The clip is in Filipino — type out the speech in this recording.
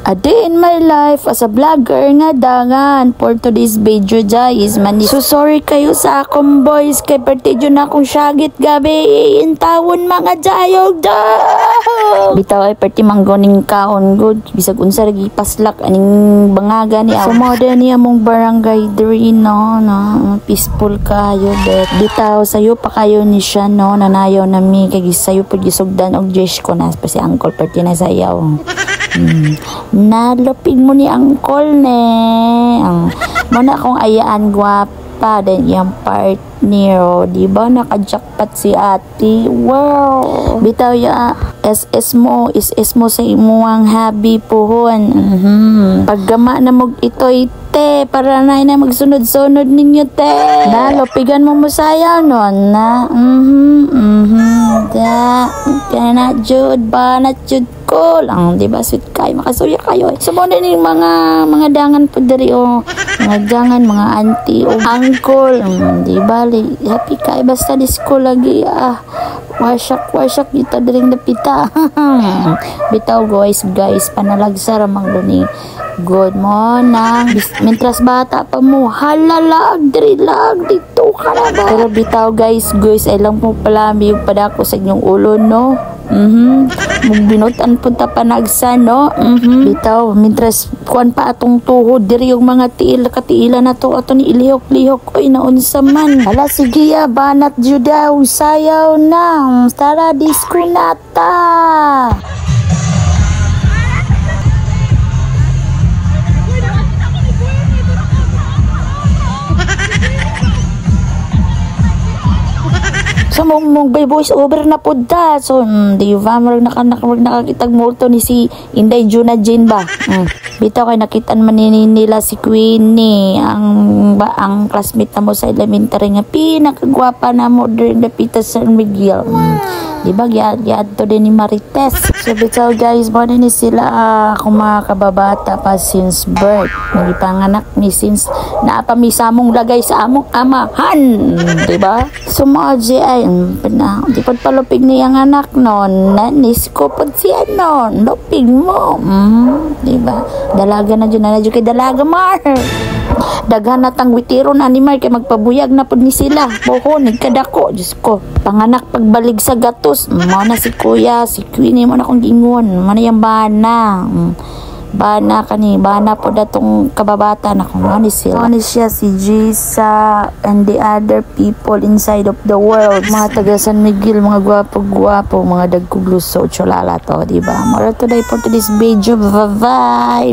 A day in my life as a vlogger nga dangan for today's video guys. So sorry kayo sa akong boys kay partidyo na akong syagit gabi intawon mga jayog daw. Bitaw ay parti manggoning kaon good bisag unsa lagi paslak aning bangaga ni so modern niya mong barangay diri no peaceful kayo bet bitaw sayo pa kayo ni siya no nanayaw nami kay sayo pud gisugdan og jesh ko na pa si uncle parti na sayaw. Nalupig mo ni Uncle ne. Muna akong ayaan gwapa din yung partner. Diba nakajakpat si ate? Wow! Bitaw ya SS mo sa imuang hobby pohon. Paggama na mo ito'y te para na magsunod-sunod ninyo te. Nalupigan mo sayaw nun na. Da. Kaya na jud ba na jud ko lang, di ba? Sweet kayo, makasuya kayo. So, muna yung mga dangan po dari o mga dangan, mga auntie o uncle. Di ba? Happy kayo, basta disco lagi. Wasak kita daring napita. Bitaw guys, panalagsa ramang duni. Good morning. Mintras bata pa mo, halalag, dirilag, dito ka na ba? Pero bitaw guys, ay lang po pala may padako sa inyong ulo, no? Binutan punta panagsa no. Bitaw mintras kuan pa atong tuhod diri yung mga katiila na to ato ni ilihok-lihok oy naunsa man. Hala sige ya banat judaw sayaw na tara disco nata. So mong by voice over na po da. So di ba nakakitag multo ni si Inday Juna Jane ba. Bitaw kay nakitaan man nila si Queenie ang classmate na mo sa elementary nga pinakagwapa na mo during the Pita San Miguel. Di ba giad to din ni Marites. So bitaw guys mo ni sila akong mga kababata pa since birth. Nagipanganak ni since naapamisa mong lagay sa among amahan. Di ba? So mga ay di pa palupig niyang anak non nanis ko pag siya non lupig mo diba dalaga na dyan kay dalaga mar daghan na tang witiro na ni Mar kay magpabuyag na pud ni sila boho nagkadako Diyos ko panganak pagbalig sa gatos mo na si kuya si Queenie mo na kong gingon mo na yung bana po datong kababata na kung ano siya si Jisa and the other people inside of the world mga taga San Miguel mga gwapo mga dagkugluso cholala to diba mara today for today's video bye bye.